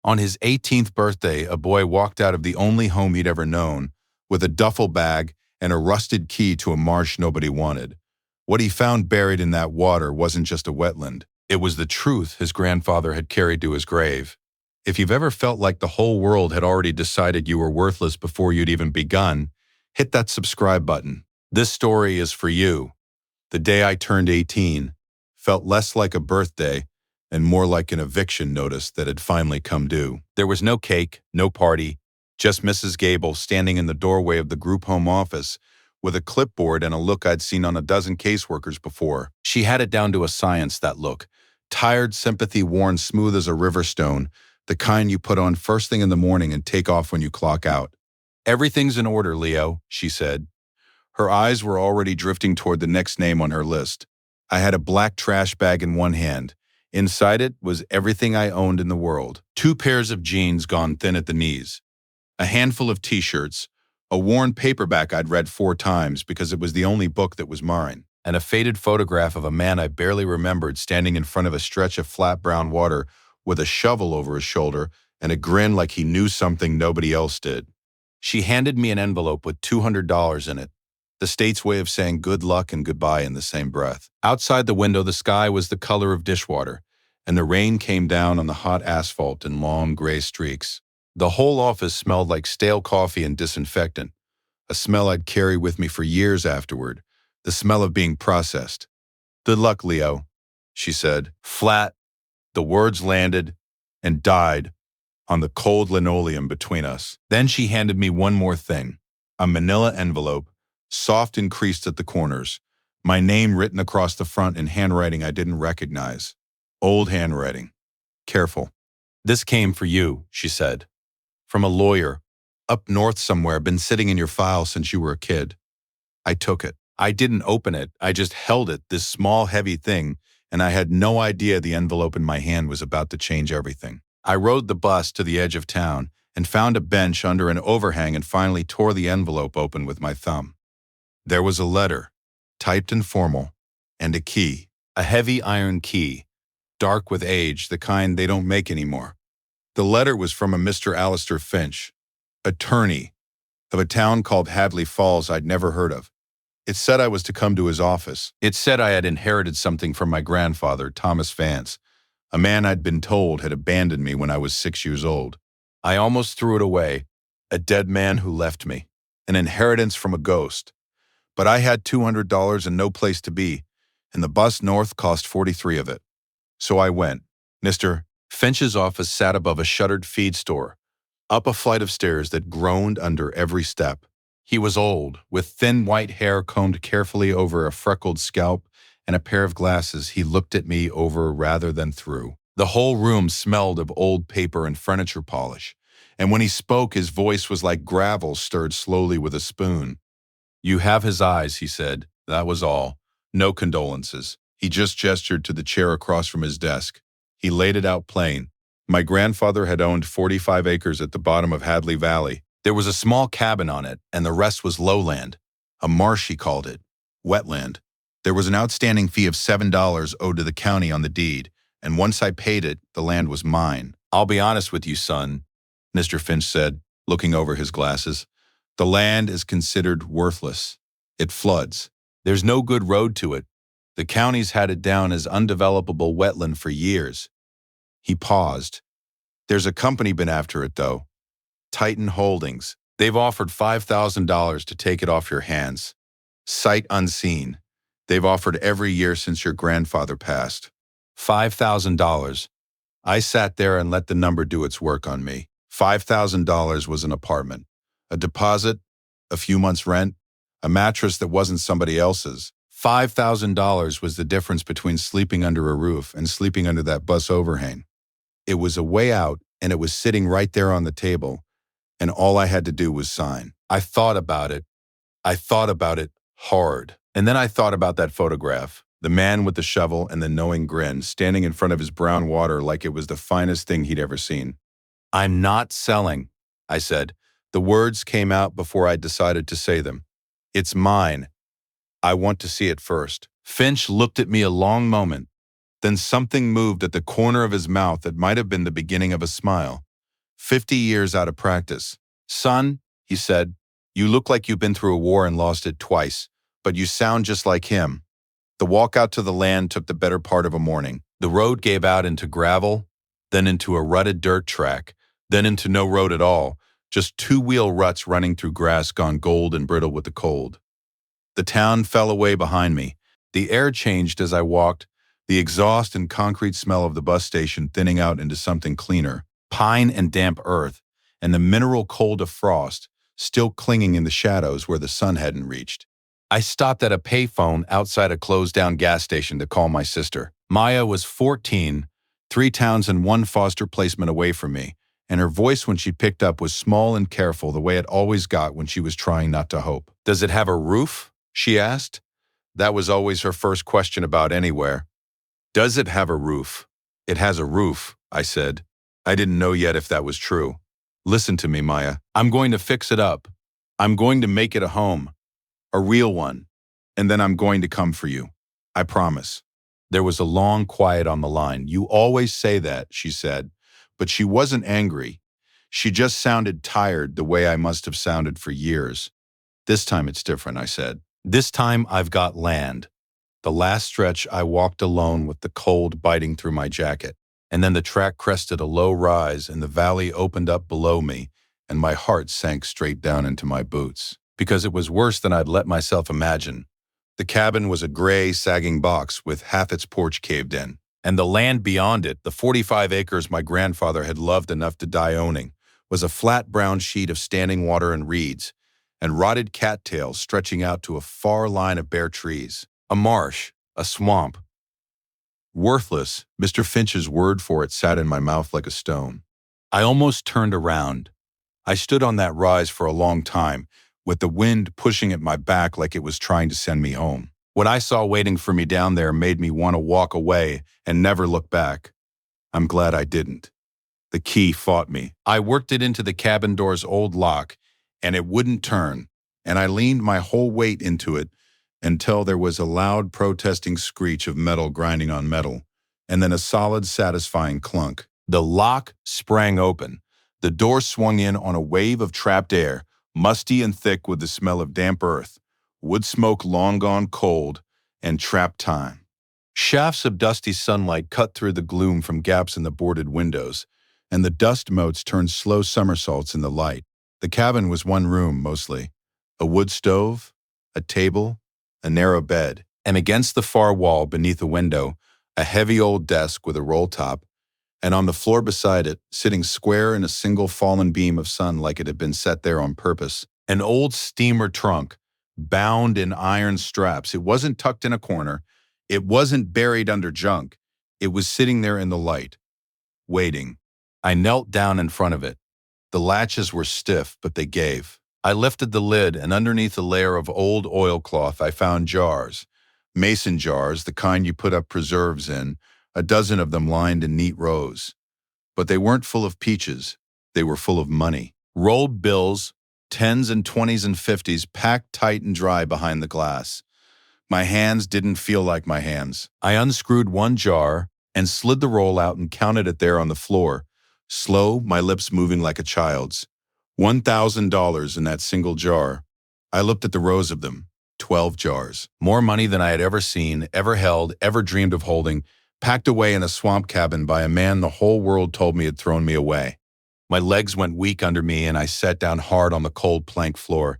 On his 18th birthday, a boy walked out of the only home he'd ever known with a duffel bag and a rusted key to a marsh nobody wanted. What he found buried in that water wasn't just a wetland. It was the truth his grandfather had carried to his grave. If you've ever felt like the whole world had already decided you were worthless before you'd even begun, hit that subscribe button. This story is for you. The day I turned 18 felt less like a birthday and more like an eviction notice that had finally come due. There was no cake, no party, just Mrs. Gable standing in the doorway of the group home office with a clipboard and a look I'd seen on a dozen caseworkers before. She had it down to a science, that look. Tired sympathy worn smooth as a river stone, the kind you put on first thing in the morning and take off when you clock out. "Everything's in order, Leo," she said. Her eyes were already drifting toward the next name on her list. I had a black trash bag in one hand. Inside it was everything I owned in the world. 2 pairs of jeans gone thin at the knees, a handful of t-shirts, a worn paperback I'd read 4 times because it was the only book that was mine, and a faded photograph of a man I barely remembered standing in front of a stretch of flat brown water with a shovel over his shoulder and a grin like he knew something nobody else did. She handed me an envelope with $200 in it, the state's way of saying good luck and goodbye in the same breath. Outside the window, the sky was the color of dishwater, and the rain came down on the hot asphalt in long gray streaks. The whole office smelled like stale coffee and disinfectant, a smell I'd carry with me for years afterward, the smell of being processed. "Good luck, Leo," she said. Flat, the words landed and died on the cold linoleum between us. Then she handed me one more thing, a manila envelope, soft and creased at the corners, my name written across the front in handwriting I didn't recognize. Old handwriting. Careful. "This came for you," she said. "From a lawyer, up north somewhere, been sitting in your file since you were a kid." I took it. I didn't open it, I just held it, this small, heavy thing, and I had no idea the envelope in my hand was about to change everything. I rode the bus to the edge of town and found a bench under an overhang and finally tore the envelope open with my thumb. There was a letter, typed and formal, and a key, a heavy iron key, dark with age, the kind they don't make anymore. The letter was from a Mr. Alistair Finch, attorney of a town called Hadley Falls I'd never heard of. It said I was to come to his office. It said I had inherited something from my grandfather, Thomas Vance, a man I'd been told had abandoned me when I was 6 years old. I almost threw it away, a dead man who left me, an inheritance from a ghost. But I had $200 and no place to be, and the bus north cost 43 of it. So I went. Mr. Finch's office sat above a shuttered feed store, up a flight of stairs that groaned under every step. He was old, with thin white hair combed carefully over a freckled scalp and a pair of glasses he looked at me over rather than through. The whole room smelled of old paper and furniture polish, and when he spoke, his voice was like gravel stirred slowly with a spoon. "You have his eyes," he said. That was all. No condolences. He just gestured to the chair across from his desk. He laid it out plain. My grandfather had owned 45 acres at the bottom of Hadley Valley. There was a small cabin on it, and the rest was lowland. A marsh, he called it. Wetland. There was an outstanding fee of $7 owed to the county on the deed, and once I paid it, the land was mine. "I'll be honest with you, son," Mr. Finch said, looking over his glasses. "The land is considered worthless. It floods. There's no good road to it. The county's had it down as undevelopable wetland for years." He paused. "There's a company been after it, though. Titan Holdings. They've offered $5,000 to take it off your hands. Sight unseen. They've offered every year since your grandfather passed. $5,000. I sat there and let the number do its work on me. $5,000 was an apartment, a deposit, a few months' rent, a mattress that wasn't somebody else's. $5,000 was the difference between sleeping under a roof and sleeping under that bus overhang. It was a way out, and it was sitting right there on the table, and all I had to do was sign. I thought about it. I thought about it hard. And then I thought about that photograph, the man with the shovel and the knowing grin, standing in front of his brown water like it was the finest thing he'd ever seen. "I'm not selling," I said. The words came out before I decided to say them. "It's mine. I want to see it first." Finch looked at me a long moment. Then something moved at the corner of his mouth that might have been the beginning of a smile. 50 years out of practice. Son, he said, you look like you've been through a war and lost it twice, but you sound just like him. The walk out to the land took the better part of a morning. The road gave out into gravel, then into a rutted dirt track, then into no road at all, just two-wheel ruts running through grass gone gold and brittle with the cold. The town fell away behind me. The air changed as I walked, the exhaust and concrete smell of the bus station thinning out into something cleaner, pine and damp earth, and the mineral cold of frost still clinging in the shadows where the sun hadn't reached. I stopped at a payphone outside a closed-down gas station to call my sister. Maya was 14, 3 towns and 1 foster placement away from me, and her voice when she picked up was small and careful the way it always got when she was trying not to hope. "Does it have a roof?" she asked. That was always her first question about anywhere. "Does it have a roof?" "It has a roof," I said. I didn't know yet if that was true. "Listen to me, Maya. I'm going to fix it up. I'm going to make it a home. A real one. And then I'm going to come for you. I promise." There was a long quiet on the line. "You always say that," she said. But she wasn't angry. She just sounded tired the way I must have sounded for years. "This time it's different," I said. "This time I've got land." The last stretch I walked alone with the cold biting through my jacket. And then the track crested a low rise and the valley opened up below me and my heart sank straight down into my boots. Because it was worse than I'd let myself imagine. The cabin was a gray, sagging box with half its porch caved in. And the land beyond it, the 45 acres my grandfather had loved enough to die owning, was a flat brown sheet of standing water and reeds, and rotted cattails stretching out to a far line of bare trees. A marsh, a swamp. Worthless, Mr. Finch's word for it sat in my mouth like a stone. I almost turned around. I stood on that rise for a long time, with the wind pushing at my back like it was trying to send me home. What I saw waiting for me down there made me want to walk away and never look back. I'm glad I didn't. The key fought me. I worked it into the cabin door's old lock, and it wouldn't turn, and I leaned my whole weight into it until there was a loud protesting screech of metal grinding on metal, and then a solid, satisfying clunk. The lock sprang open. The door swung in on a wave of trapped air, musty and thick with the smell of damp earth, wood smoke long gone cold, and trapped time. Shafts of dusty sunlight cut through the gloom from gaps in the boarded windows, and the dust motes turned slow somersaults in the light. The cabin was one room, mostly. A wood stove, a table, a narrow bed, and against the far wall beneath a window, a heavy old desk with a roll top, and on the floor beside it, sitting square in a single fallen beam of sun like it had been set there on purpose, an old steamer trunk, bound in iron straps. It wasn't tucked in a corner. It wasn't buried under junk. It was sitting there in the light, waiting. I knelt down in front of it. The latches were stiff, but they gave. I lifted the lid, and underneath a layer of old oilcloth I found jars. Mason jars, the kind you put up preserves in, a dozen of them lined in neat rows. But they weren't full of peaches. They were full of money. Rolled bills, 10s and 20s and 50s, packed tight and dry behind the glass. My hands didn't feel like my hands. I unscrewed one jar and slid the roll out and counted it there on the floor, slow, my lips moving like a child's. $1,000 in that single jar. I looked at the rows of them, 12 jars. More money than I had ever seen, ever held, ever dreamed of holding, packed away in a swamp cabin by a man the whole world told me had thrown me away. My legs went weak under me and I sat down hard on the cold plank floor,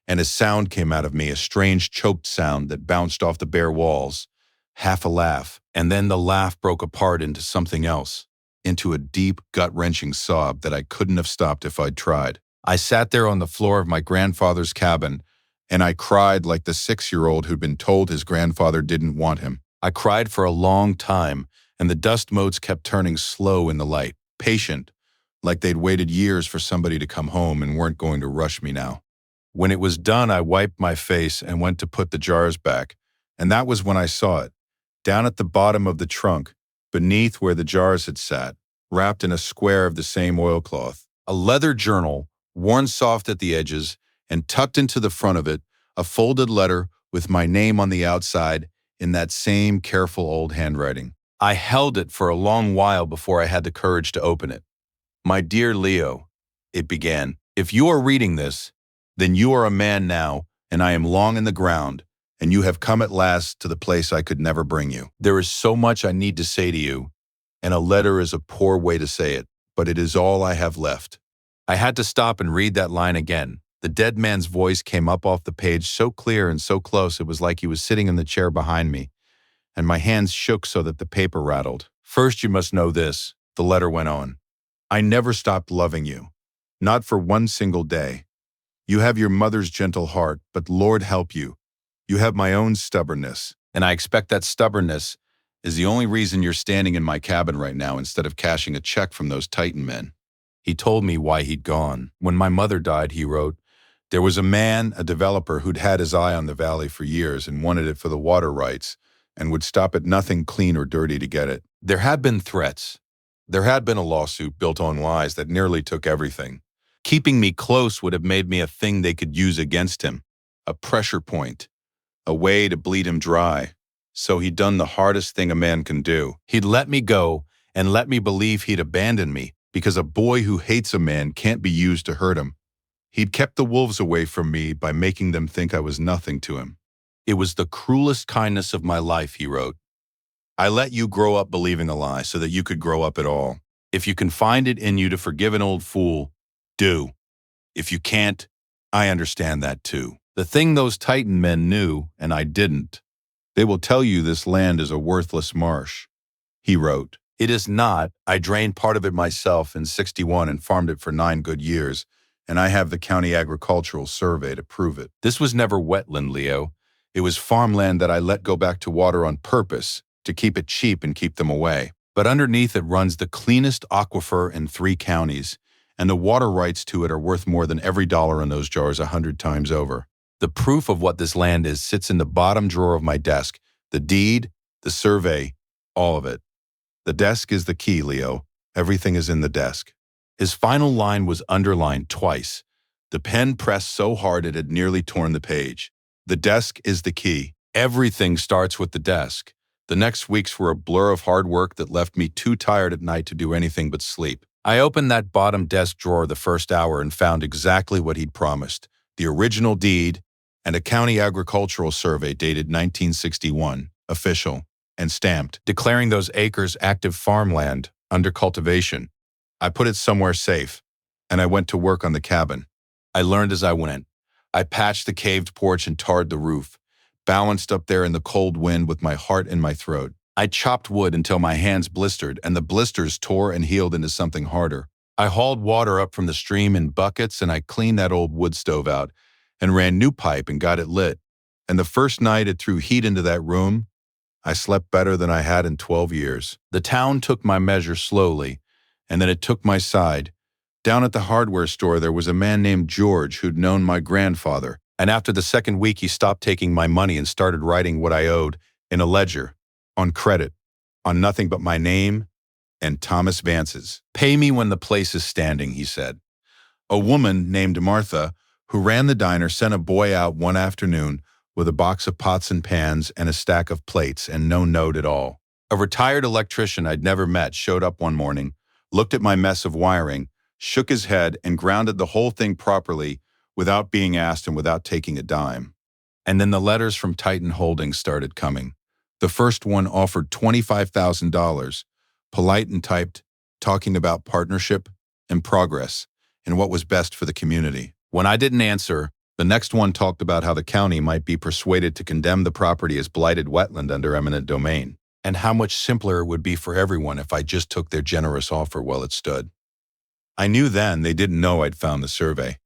and a sound came out of me, a strange choked sound that bounced off the bare walls, half a laugh, and then the laugh broke apart into something else, into a deep, gut-wrenching sob that I couldn't have stopped if I'd tried. I sat there on the floor of my grandfather's cabin, and I cried like the 6-year-old who'd been told his grandfather didn't want him. I cried for a long time, and the dust motes kept turning slow in the light, patient, like they'd waited years for somebody to come home and weren't going to rush me now. When it was done, I wiped my face and went to put the jars back, and that was when I saw it, down at the bottom of the trunk, beneath where the jars had sat, wrapped in a square of the same oilcloth. A leather journal, worn soft at the edges, and tucked into the front of it, a folded letter with my name on the outside in that same careful old handwriting. I held it for a long while before I had the courage to open it. My dear Leo, it began, if you are reading this, then you are a man now, and I am long in the ground, and you have come at last to the place I could never bring you. There is so much I need to say to you, and a letter is a poor way to say it, but it is all I have left. I had to stop and read that line again. The dead man's voice came up off the page so clear and so close it was like he was sitting in the chair behind me, and my hands shook so that the paper rattled. First, you must know this, the letter went on. I never stopped loving you, not for one single day. You have your mother's gentle heart, but Lord help you. You have my own stubbornness, and I expect that stubbornness is the only reason you're standing in my cabin right now instead of cashing a check from those Titan men. He told me why he'd gone. When my mother died, he wrote, there was a man, a developer, who'd had his eye on the valley for years and wanted it for the water rights and would stop at nothing clean or dirty to get it. There had been threats. There had been a lawsuit built on lies that nearly took everything. Keeping me close would have made me a thing they could use against him, a pressure point, a way to bleed him dry. So he'd done the hardest thing a man can do. He'd let me go and let me believe he'd abandoned me because a boy who hates a man can't be used to hurt him. He'd kept the wolves away from me by making them think I was nothing to him. It was the cruelest kindness of my life, he wrote. I let you grow up believing a lie so that you could grow up at all. If you can find it in you to forgive an old fool, do. If you can't, I understand that too. The thing those Titan men knew, and I didn't, they will tell you this land is a worthless marsh, he wrote. It is not. I drained part of it myself in '61 and farmed it for 9 good years, and I have the county agricultural survey to prove it. This was never wetland, Leo. It was farmland that I let go back to water on purpose, to keep it cheap and keep them away. But underneath it runs the cleanest aquifer in 3 counties, and the water rights to it are worth more than every dollar in those jars 100 times over. The proof of what this land is sits in the bottom drawer of my desk, the deed, the survey, all of it. The desk is the key, Leo. Everything is in the desk. His final line was underlined twice. The pen pressed so hard it had nearly torn the page. The desk is the key. Everything starts with the desk. The next weeks were a blur of hard work that left me too tired at night to do anything but sleep. I opened that bottom desk drawer the first hour and found exactly what he'd promised, the original deed and a county agricultural survey dated 1961, official, and stamped, declaring those acres active farmland under cultivation. I put it somewhere safe, and I went to work on the cabin. I learned as I went. I patched the caved porch and tarred the roof, balanced up there in the cold wind with my heart in my throat. I chopped wood until my hands blistered, and the blisters tore and healed into something harder. I hauled water up from the stream in buckets, and I cleaned that old wood stove out and ran new pipe and got it lit. And the first night it threw heat into that room, I slept better than I had in 12 years. The town took my measure slowly, and then it took my side. Down at the hardware store, there was a man named George who'd known my grandfather, and after the second week, he stopped taking my money and started writing what I owed in a ledger, on credit, on nothing but my name and Thomas Vance's. Pay me when the place is standing, he said. A woman named Martha, who ran the diner, sent a boy out one afternoon with a box of pots and pans and a stack of plates and no note at all. A retired electrician I'd never met showed up one morning, looked at my mess of wiring, shook his head, and grounded the whole thing properly without being asked and without taking a dime. And then the letters from Titan Holdings started coming. The first one offered $25,000, polite and typed, talking about partnership and progress and what was best for the community. When I didn't answer, the next one talked about how the county might be persuaded to condemn the property as blighted wetland under eminent domain, and how much simpler it would be for everyone if I just took their generous offer while it stood. I knew then they didn't know I'd found the survey.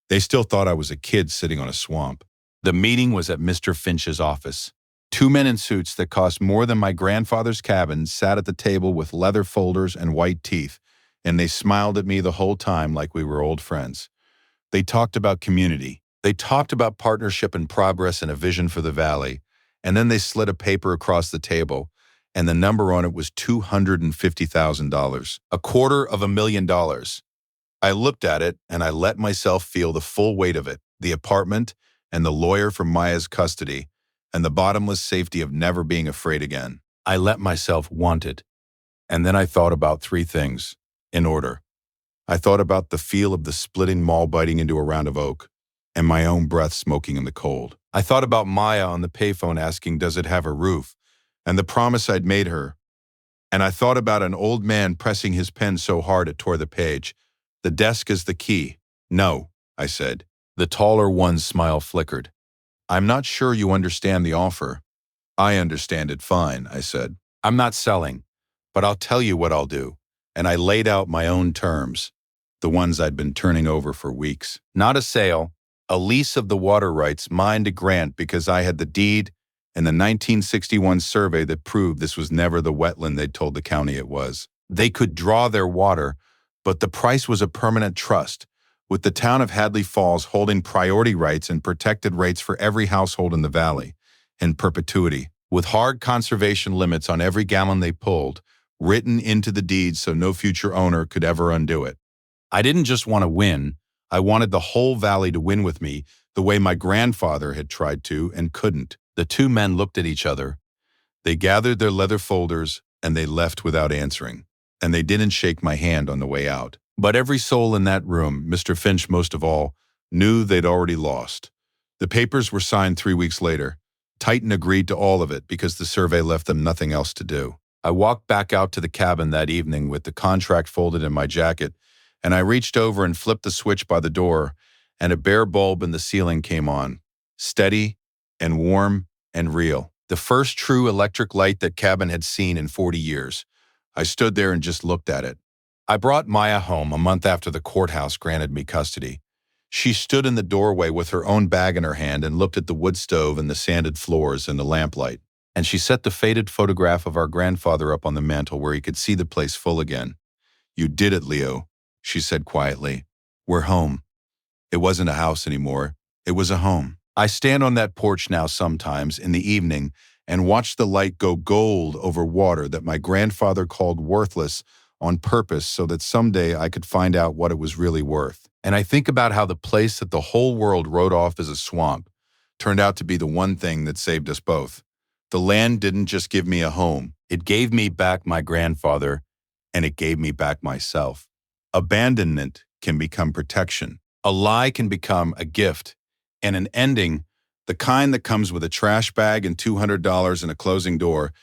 They still thought I was a kid sitting on a swamp. The meeting was at Mr. Finch's office. 2 men in suits that cost more than my grandfather's cabin sat at the table with leather folders and white teeth, and they smiled at me the whole time like we were old friends. They talked about community. They talked about partnership and progress and a vision for the valley, and then they slid a paper across the table, and the number on it was $250,000, $250,000. I looked at it, and I let myself feel the full weight of it, the apartment, and the lawyer for Maya's custody, and the bottomless safety of never being afraid again. I let myself want it, and then I thought about 3 things, in order. I thought about the feel of the splitting maul biting into a round of oak, and my own breath smoking in the cold. I thought about Maya on the payphone asking, does it have a roof? And the promise I'd made her. And I thought about an old man pressing his pen so hard it tore the page. The desk is the key. No, I said. The taller one's smile flickered. I'm not sure you understand the offer. I understand it fine, I said. I'm not selling, but I'll tell you what I'll do. And I laid out my own terms, the ones I'd been turning over for weeks. Not a sale, a lease of the water rights, mine to grant because I had the deed and the 1961 survey that proved this was never the wetland they'd told the county it was. They could draw their water, but the price was a permanent trust, with the town of Hadley Falls holding priority rights and protected rates for every household in the valley, in perpetuity, with hard conservation limits on every gallon they pulled, written into the deed so no future owner could ever undo it. I didn't just want to win, I wanted the whole valley to win with me, the way my grandfather had tried to and couldn't. The two men looked at each other. They gathered their leather folders and they left without answering. And they didn't shake my hand on the way out. But every soul in that room, Mr. Finch most of all, knew they'd already lost. The papers were signed 3 weeks later. Titan agreed to all of it because the survey left them nothing else to do. I walked back out to the cabin that evening with the contract folded in my jacket, and I reached over and flipped the switch by the door, and a bare bulb in the ceiling came on, steady and warm and real. The first true electric light that cabin had seen in 40 years. I stood there and just looked at it. I brought Maya home a month after the courthouse granted me custody. She stood in the doorway with her own bag in her hand and looked at the wood stove and the sanded floors and the lamplight. And she set the faded photograph of our grandfather up on the mantel where he could see the place full again. You did it, Leo, she said quietly. We're home. It wasn't a house anymore. It was a home. I stand on that porch now sometimes in the evening and watch the light go gold over water that my grandfather called worthless on purpose so that someday I could find out what it was really worth. And I think about how the place that the whole world wrote off as a swamp turned out to be the one thing that saved us both. The land didn't just give me a home. It gave me back my grandfather, and it gave me back myself. Abandonment can become protection. A lie can become a gift. And an ending, the kind that comes with a trash bag and $200 and a closing door,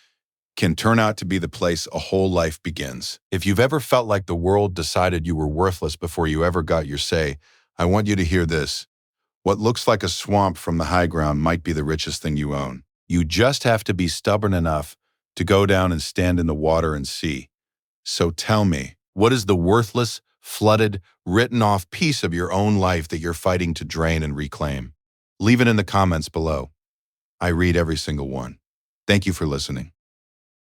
can turn out to be the place a whole life begins. If you've ever felt like the world decided you were worthless before you ever got your say, I want you to hear this. What looks like a swamp from the high ground might be the richest thing you own. You just have to be stubborn enough to go down and stand in the water and see. So tell me, what is the worthless, flooded, written-off piece of your own life that you're fighting to drain and reclaim? Leave it in the comments below. I read every single one. Thank you for listening.